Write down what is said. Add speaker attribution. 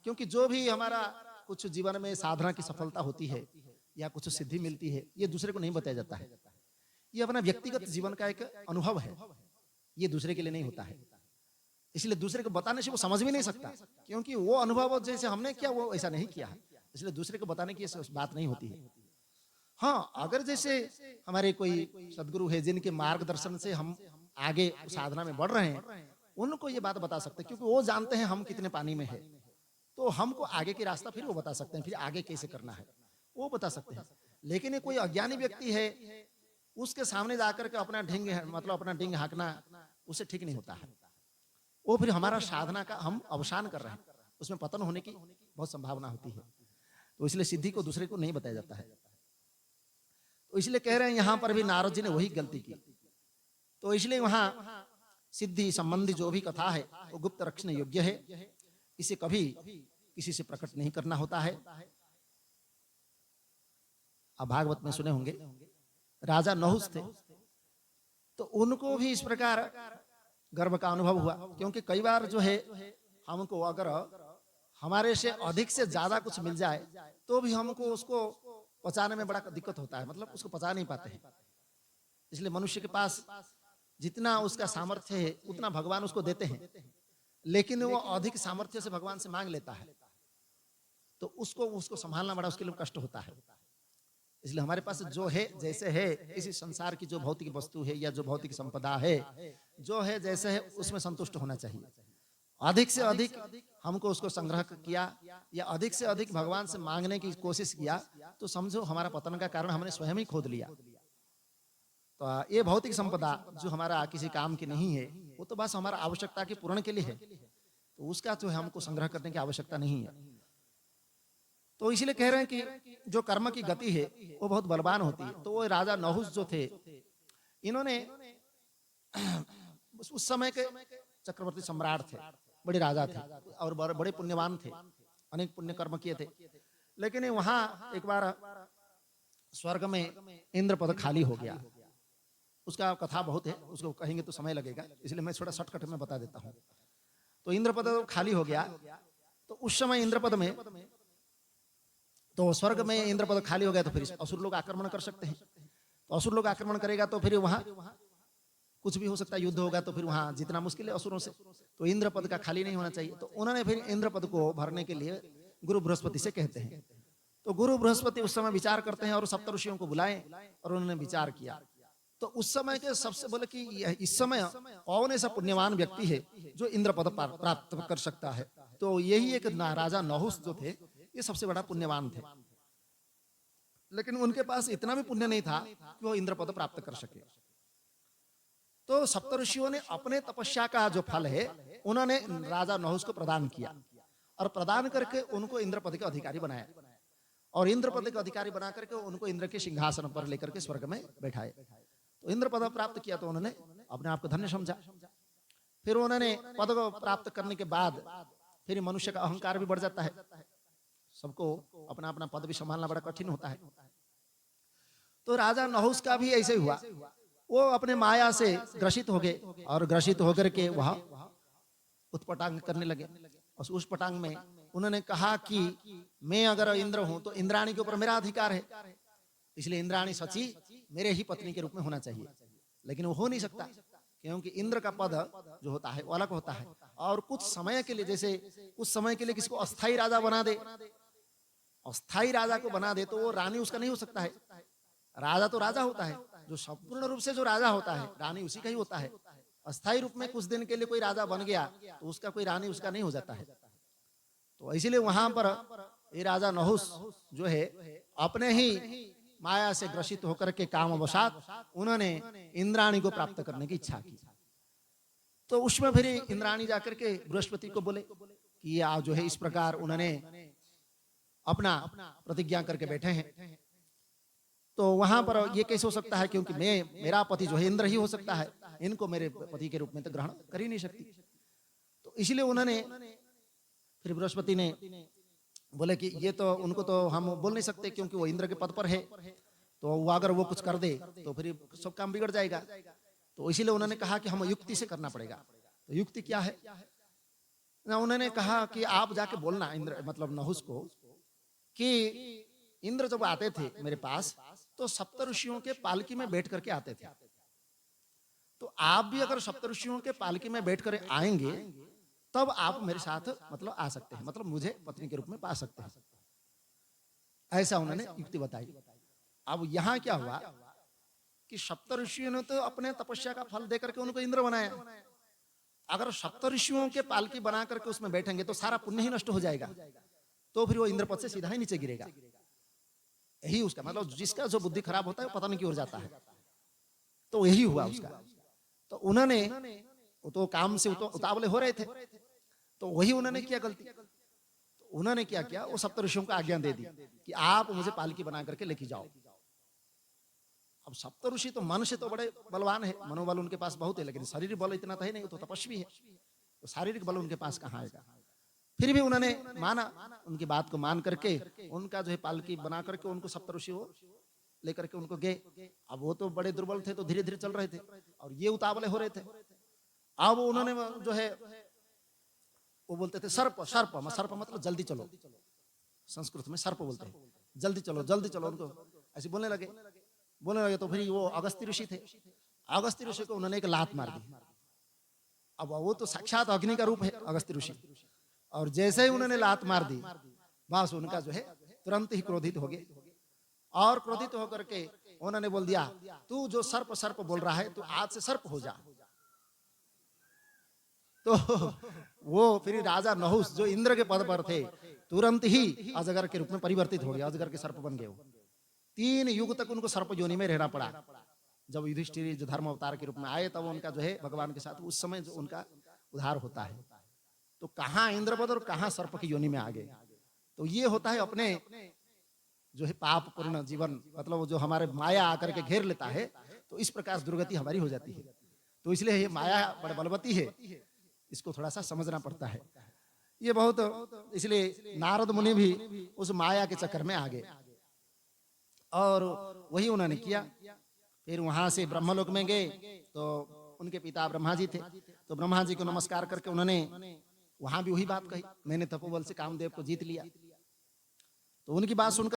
Speaker 1: क्योंकि जो भी हमारा कुछ जीवन में साधना की सफलता होती है या कुछ सिद्धि मिलती है, ये दूसरे को नहीं बताया जाता है। ये अपना व्यक्तिगत जीवन का एक अनुभव है, ये दूसरे के लिए नहीं होता है। इसलिए दूसरे को बताने से वो समझ भी नहीं सकता, क्योंकि वो अनुभव जैसे हमने किया वो ऐसा नहीं किया है। इसलिए दूसरे को बताने की बात नहीं होती है। हाँ, अगर जैसे हमारे कोई सदगुरु है जिनके मार्गदर्शन से हम आगे साधना में बढ़ रहे हैं, उनको ये बात बता सकते हैं, क्योंकि वो जानते हैं हम कितने पानी में है, तो हमको आगे की रास्ता फिर वो बता सकते हैं, फिर आगे कैसे करना है वो बता सकते हैं। लेकिन ये कोई अज्ञानी व्यक्ति है, उसके सामने जाकर के अपना ढिंग मतलब अपना डिंग हाँकना उसे ठीक नहीं होता है। वो फिर हमारा साधना का हम अवसान कर रहे हैं, उसमें पतन होने की बहुत संभावना होती है। तो इसलिए सिद्धि को दूसरे को नहीं बताया जाता है। तो इसलिए कह रहे हैं यहाँ पर भी नारद जी ने वही गलती की। तो इसलिए वहां सिद्धि संबंधी जो भी कथा है वो गुप्त रखने योग्य है, इसे कभी किसी से प्रकट नहीं करना होता है। अब भागवत में सुने होंगे राजा नहुस थे, तो उनको भी इस प्रकार गर्व का अनुभव हुआ, क्योंकि कई बार जो है हमको अगर हमारे से अधिक से ज्यादा कुछ मिल जाए तो भी हमको उसको पचाने में बड़ा दिक्कत होता है, मतलब उसको पचा नहीं पाते हैं। इसलिए मनुष्य के पास जितना उसका सामर्थ्य है उतना भगवान उसको देते हैं, लेकिन वो अधिक सामर्थ्य से भगवान से मांग लेता है, तो उसको संभालना बड़ा उसके लिए कष्ट होता है। इसलिए हमारे पास जो है जैसे है, इसी संसार की जो भौतिक वस्तु है या जो भौतिक संपदा है, जो है जैसे है उसमें संतुष्ट होना चाहिए। अधिक से अधिक हमको उसको संग्रह किया या अधिक से अधिक भगवान से मांगने की कोशिश किया तो समझो हमारा पतन का कारण हमने स्वयं ही खोद लिया। तो ये भौतिक संपदा जो हमारा किसी काम की नहीं है, वो तो बस हमारा आवश्यकता के पूर्ण के लिए है, तो उसका जो है हमको संग्रह करने की आवश्यकता नहीं है। तो इसलिए कह रहे हैं कि जो कर्म की गति है वो बहुत बलवान होती है। तो वो राजा नहुस जो थे, इन्होंने उस समय के चक्रवर्ती सम्राट थे, बड़े राजा थे और बड़े पुण्यवान थे, अनेक पुण्य कर्म किए थे। लेकिन वहां एक बार स्वर्ग में इंद्र पद खाली हो गया। उसका कथा बहुत है, उसको कहेंगे तो समय लगेगा, इसलिए मैं थोड़ा शॉर्टकट में बता देता हूँ। तो इंद्र पद खाली हो गया, तो उस समय इंद्र पद में, तो स्वर्ग में इंद्र पद खाली हो गया, तो फिर असुर लोग आक्रमण कर सकते हैं। तो असुर लोग आक्रमण करेगा तो फिर वहां कुछ भी हो सकता है, युद्ध होगा तो फिर वहां जितना मुश्किल है असुरों से, तो इंद्र पद का खाली नहीं होना चाहिए। तो उन्होंने फिर इंद्र पद को भरने के लिए गुरु बृहस्पति से कहते हैं। तो गुरु बृहस्पति उस समय विचार करते हैं और सप्तऋषियों को बुलाए और उन्होंने विचार किया। तो उस समय के सबसे बोले कि इस समय कौन ऐसा पुण्यवान व्यक्ति है जो इंद्र पद प्राप्त कर सकता है। तो यही एक राजा नहुस जो थे, ये सबसे बड़ा पुण्यवान थे, लेकिन उनके पास इतना भी पुण्य नहीं था कि वो इंद्र पद प्राप्त कर सके। तो सप्तऋषियों ने अपने तपस्या का जो फल है उन्होंने राजा नहुस को प्रदान किया और प्रदान करके उनको इंद्र पद के अधिकारी बनाया और इंद्र पद के अधिकारी बना करके उनको इंद्र के सिंहासन पर लेकर के स्वर्ग में बैठाए। तो इंद्र पद प्राप्त किया तो उन्होंने अपने आप को धन्य समझा। फिर उन्होंने पद को प्राप्त करने के बाद फिर मनुष्य का अहंकार भी बढ़ जाता है, सबको अपना अपना पद भी संभालना बड़ा कठिन होता है। तो राजा नहुस का भी ऐसे हुआ, वो अपने माया से ग्रसित हो गए और ग्रसित होकर के वह उत्पटांग करने लगे। और उस पटांग में उन्होंने कहा कि मैं अगर इंद्र हूं तो इंद्राणी के ऊपर मेरा अधिकार है, इसलिए इंद्राणी सची मेरे ही पत्नी के रूप में होना चाहिए। लेकिन वो हो नहीं सकता, क्योंकि इंद्र का पद जो होता है वो अलग होता है और कुछ समय के लिए, जैसे कुछ समय के लिए किसी को अस्थाई राजा बना दे, अस्थाई राजा को बना दे तो वो रानी उसका नहीं हो सकता है। राजा तो राजा होता है, जो संपूर्ण रूप से जो राजा होता है रानी उसी का ही होता है। अस्थाई रूप में कुछ दिन के लिए कोई राजा बन गया तो उसका कोई रानी उसका नहीं हो जाता है। तो इसीलिए वहां पर ये राजा नहुस जो है अपने ही माया से ग्रसित होकर के कामवशात उन्होंने इंद्राणी को प्राप्त करने की इच्छा की। तो उसमें फिर इंद्राणी जाकर के बृहस्पति को बोले कि ये जो है इस प्रकार उन्होंने अपना प्रतिज्ञा करके बैठे हैं, तो वहां पर ये कैसे हो सकता है, क्योंकि मेरा पति जो है इंद्र ही हो सकता है, इनको मेरे पति के रूप में तो ग्रहण कर ही नहीं सकती। तो इसलिए उन्होंने फिर बृहस्पति ने बोले कि ये तो उनको तो हम बोल नहीं सकते, क्योंकि वो इंद्र के पद पर है, तो वो अगर वो कुछ कर दे तो फिर सब काम बिगड़ जाएगा। तो इसीलिए उन्होंने कहा कि हम युक्ति से करना पड़ेगा। तो युक्ति क्या है, ना उन्होंने कहा कि आप जाके बोलना इंद्र मतलब नहुस को कि इंद्र जब आते थे मेरे पास तो सप्तऋषियों के पालकी में बैठ करके आते थे, तो आप भी अगर सप्तऋषियों के पालकी में बैठ कर आएंगे तब आप मेरे साथ मतलब आ सकते हैं, मतलब मुझे पत्नी के रूप में पा सकते हैं। ऐसा उन्होंने युक्ति बताई। अब यहाँ क्या हुआ कि सप्तऋषियों ने तो अपने तपस्या का फल देकर के उनको इंद्र बनाया। अगर सप्तऋषियों के पालकी बना करके उसमें बैठेंगे तो सारा पुण्य ही नष्ट हो जाएगा, तो फिर वो इंद्र पद से सीधा ही नीचे गिरेगा। यही उसका मतलब, जिसका जो बुद्धि खराब होता है वो पता नहीं क्यों जाता है। तो यही हुआ उसका। तो उन्होंने तो काम से उतावले हो रहे थे, तो वही उन्होंने किया गलती। तो उन्होंने क्या किया, वो सप्तऋषियों को आज्ञा दे दी कि आप मुझे पालकी बना करके लेके जाओ। अब सप्तऋषि तो मन से तो बड़े बलवान है, मनोबल उनके पास बहुत है, लेकिन शारीरिक बल इतना तो है नहीं, तो तपस्वी है, तो शारीरिक बल उनके पास कहाँ आएगा। फिर भी उन्होंने माना, उनकी बात को मान करके उनका जो है पालकी बना करके उनको सप्तऋषि वो लेकर के उनको गए। अब वो तो बड़े दुर्बल थे, तो धीरे धीरे चल रहे थे और ये उतावले हो रहे थे। अब उन्होंने जो है वो बोलते थे सर्प सर्प, सर्प मतलब जल्दी चलो, संस्कृत में सर्प बोलते हैं, जल्दी चलो जल्दी चलो, उनको ऐसे बोलने लगे। तो फिर वो अगस्त्य ऋषि थे, अगस्त्य ऋषि को उन्होंने एक लात मार दी। अब वो तो साक्षात अग्नि का रूप है अगस्त्य ऋषि, और जैसे ही उन्होंने लात मार दी बस उनका जो है तुरंत ही क्रोधित हो गए, और क्रोधित होकर के उन्होंने बोल दिया तू जो सर्प सर्प बोल रहा है तू आज से सर्प हो जा। तो वो फिर राजा नहुस जो इंद्र के पद पर थे तुरंत ही अजगर के रूप में परिवर्तित हो गया, अजगर के सर्प बन गए। 3 युग तक उनको सर्प योनि में रहना पड़ा। जब युधिष्ठिर जो धर्म अवतार के रूप में आए तब उनका जो है भगवान के साथ उस समय जो उनका उद्धार होता है। तो कहाँ इंद्रपद और कहाँ सर्प की योनि में आ गए। तो ये होता है अपने जो है पाप पूर्ण जीवन, मतलब जो हमारे माया आकर के घेर लेता है, तो इस प्रकार से दुर्गति हमारी हो जाती है। तो इसलिए ये माया बड़ी बलवती है, इसको थोड़ा सा समझना पड़ता है। ये बहुत, इसलिए नारद मुनि भी उस माया के चक्कर में आ गए और वही उन्होंने किया। फिर वहां से ब्रह्मलोक में गए तो उनके पिता ब्रह्मा जी थे, तो ब्रह्मा जी को नमस्कार करके उन्होंने वहां भी वही बात कही, मैंने तपोबल से कामदेव को जीत लिया। तो उनकी बात सुनकर